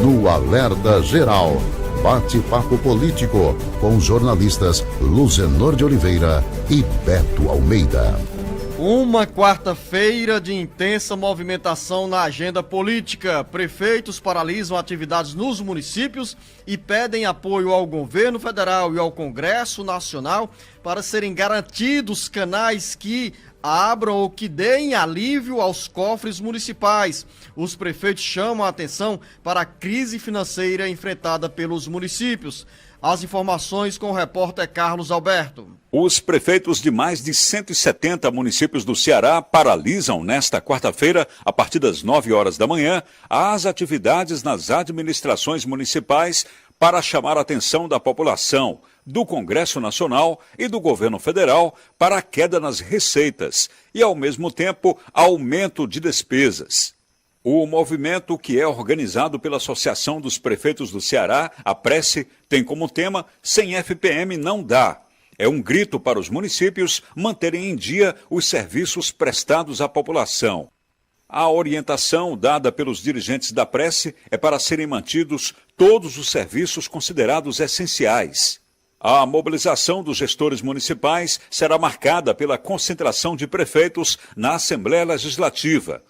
no Alerta Geral. Bate-papo político com os jornalistas Luzenor de Oliveira e Beto Almeida. Uma quarta-feira de intensa movimentação na agenda política. Prefeitos paralisam atividades nos municípios e pedem apoio ao governo federal e ao Congresso Nacional para serem garantidos canais que abram ou que deem alívio aos cofres municipais. Os prefeitos chamam a atenção para a crise financeira enfrentada pelos municípios. As informações com o repórter Carlos Alberto. Os prefeitos de mais de 170 municípios do Ceará paralisam nesta quarta-feira, a partir das 9 horas da manhã, as atividades nas administrações municipais para chamar a atenção da população, do Congresso Nacional e do governo federal para a queda nas receitas e, ao mesmo tempo, aumento de despesas. O movimento, que é organizado pela Associação dos Prefeitos do Ceará, a Prece, tem como tema "Sem FPM não dá". É um grito para os municípios manterem em dia os serviços prestados à população. A orientação dada pelos dirigentes da Prece é para serem mantidos todos os serviços considerados essenciais. A mobilização dos gestores municipais será marcada pela concentração de prefeitos na Assembleia Legislativa.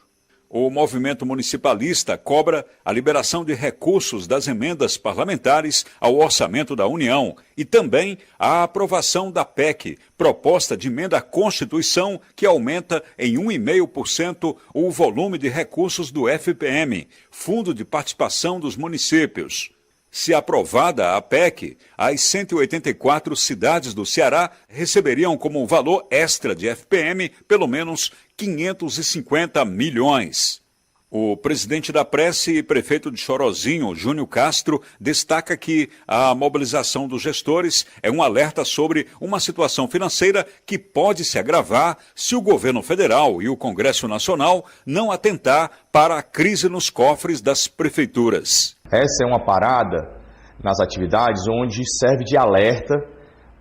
O movimento municipalista cobra a liberação de recursos das emendas parlamentares ao Orçamento da União e também a aprovação da PEC, proposta de emenda à Constituição, que aumenta em 1,5% o volume de recursos do FPM, Fundo de Participação dos Municípios. Se aprovada a PEC, as 184 cidades do Ceará receberiam como valor extra de FPM pelo menos 550 milhões. O presidente da Prece e prefeito de Chorozinho, Júnior Castro, destaca que a mobilização dos gestores é um alerta sobre uma situação financeira que pode se agravar se o governo federal e o Congresso Nacional não atentar para a crise nos cofres das prefeituras. Essa é uma parada nas atividades onde serve de alerta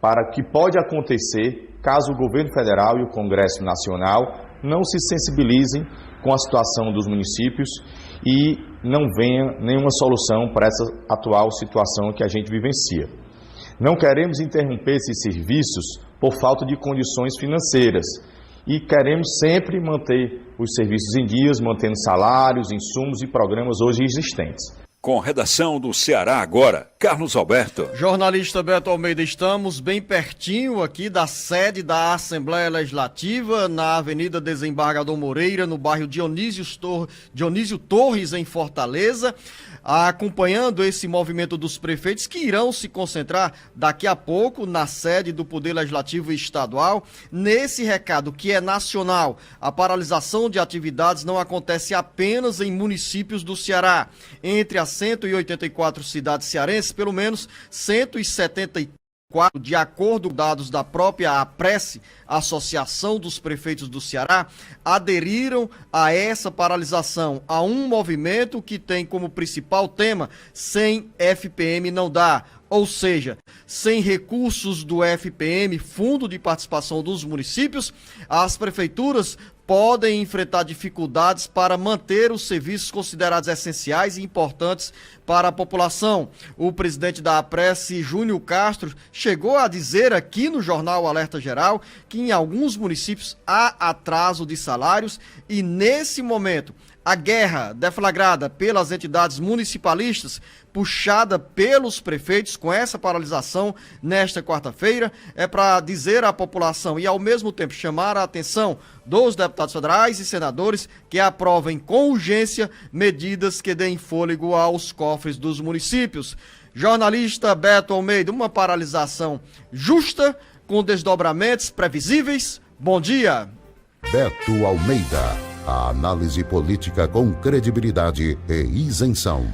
para o que pode acontecer caso o governo federal e o Congresso Nacional não se sensibilizem com a situação dos municípios e não venha nenhuma solução para essa atual situação que a gente vivencia. Não queremos interromper esses serviços por falta de condições financeiras e queremos sempre manter os serviços em dias, mantendo salários, insumos e programas hoje existentes. Com redação do Ceará Agora, Carlos Alberto. Jornalista Beto Almeida, estamos bem pertinho aqui da sede da Assembleia Legislativa, na Avenida Desembargador Moreira, no bairro Dionísio Torres, em Fortaleza, acompanhando esse movimento dos prefeitos que irão se concentrar daqui a pouco na sede do Poder Legislativo Estadual. Nesse recado que é nacional, a paralisação de atividades não acontece apenas em municípios do Ceará. Entre as 184 cidades cearenses, pelo menos 174, de acordo com dados da própria APRECE, Associação dos Prefeitos do Ceará, aderiram a essa paralisação, a um movimento que tem como principal tema "Sem FPM não dá", ou seja, sem recursos do FPM, Fundo de Participação dos Municípios, as prefeituras podem enfrentar dificuldades para manter os serviços considerados essenciais e importantes para a população. O presidente da APRECE, Júnior Castro, chegou a dizer aqui no jornal Alerta Geral que em alguns municípios há atraso de salários e, nesse momento, a guerra deflagrada pelas entidades municipalistas, puxada pelos prefeitos com essa paralisação nesta quarta-feira, é para dizer à população e, ao mesmo tempo, chamar a atenção dos deputados federais e senadores que aprovem com urgência medidas que deem fôlego aos cofres dos municípios. Jornalista Beto Almeida, uma paralisação justa, com desdobramentos previsíveis? Bom dia. Beto Almeida, a análise política com credibilidade e isenção.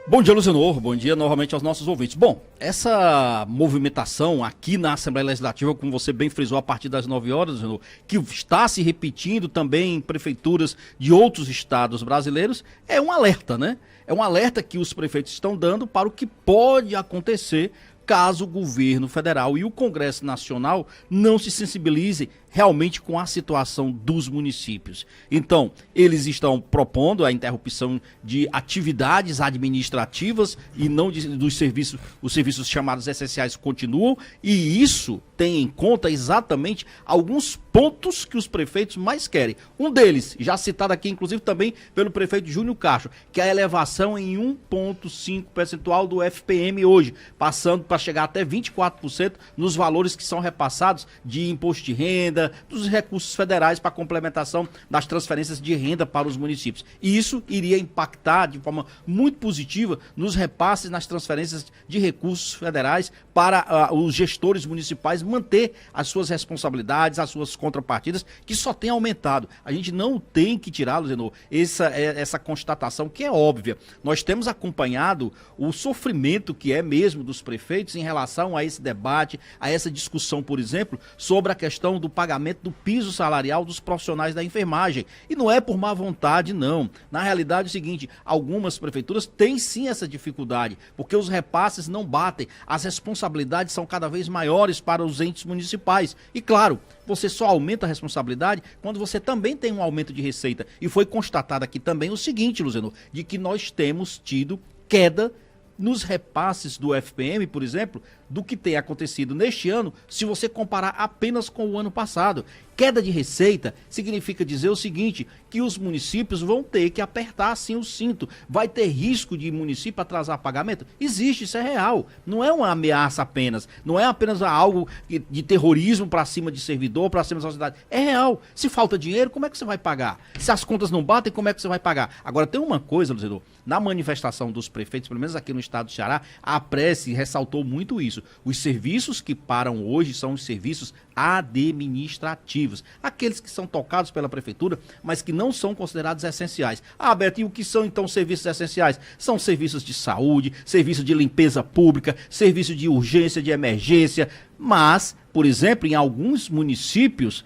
Bom dia, Luzenor. Bom dia novamente aos nossos ouvintes. Bom, essa movimentação aqui na Assembleia Legislativa, como você bem frisou, a partir das 9 horas, Luzenor, que está se repetindo também em prefeituras de outros estados brasileiros, é um alerta, né? É um alerta que os prefeitos estão dando para o que pode acontecer caso o governo federal e o Congresso Nacional não se sensibilizem realmente com a situação dos municípios. Então, eles estão propondo a interrupção de atividades administrativas e não dos serviços, os serviços chamados essenciais continuam, e isso tem em conta exatamente alguns pontos que os prefeitos mais querem. Um deles, já citado aqui inclusive também pelo prefeito Júnior Castro, que é a elevação em 1,5 percentual do FPM hoje, passando para chegar até 24% nos valores que são repassados de imposto de renda, dos recursos federais para a complementação das transferências de renda para os municípios. E isso iria impactar de forma muito positiva nos repasses, nas transferências de recursos federais para os gestores municipais manter as suas responsabilidades, as suas contrapartidas, que só tem aumentado. A gente não tem que tirar, Luzenor, essa constatação que é óbvia. Nós temos acompanhado o sofrimento que é mesmo dos prefeitos em relação a esse debate, a essa discussão, por exemplo, sobre a questão do pagamento do piso salarial dos profissionais da enfermagem. E não é por má vontade, não. Na realidade é o seguinte, algumas prefeituras têm sim essa dificuldade, porque os repasses não batem, as responsabilidades são cada vez maiores para os entes municipais. E claro, você só aumenta a responsabilidade quando você também tem um aumento de receita. E foi constatado aqui também o seguinte, Luzenor, de que nós temos tido queda nos repasses do FPM, por exemplo, do que tem acontecido neste ano, se você comparar apenas com o ano passado. Queda de receita significa dizer o seguinte, que os municípios vão ter que apertar assim o cinto. Vai ter risco de município atrasar pagamento? Existe, isso é real. Não é uma ameaça apenas. Não é apenas algo de terrorismo para cima de servidor, para cima da sociedade. É real. Se falta dinheiro, como é que você vai pagar? Se as contas não batem, como é que você vai pagar? Agora, tem uma coisa, Luzenor, na manifestação dos prefeitos, pelo menos aqui no estado do Ceará, a Prece ressaltou muito isso. Os serviços que param hoje são os serviços administrativos, aqueles que são tocados pela prefeitura, mas que não são considerados essenciais. Ah, Beto, e o que são então serviços essenciais? São serviços de saúde, serviço de limpeza pública, serviço de urgência, de emergência, mas, por exemplo, em alguns municípios,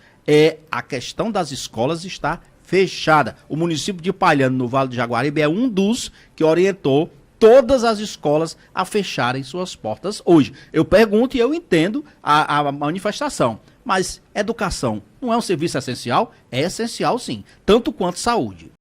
a questão das escolas está fechada. O município de Palhano, no Vale do Jaguaribe, é um dos que orientou todas as escolas a fecharem suas portas hoje. Eu pergunto e eu entendo a manifestação, mas educação não é um serviço essencial? É essencial sim, tanto quanto saúde.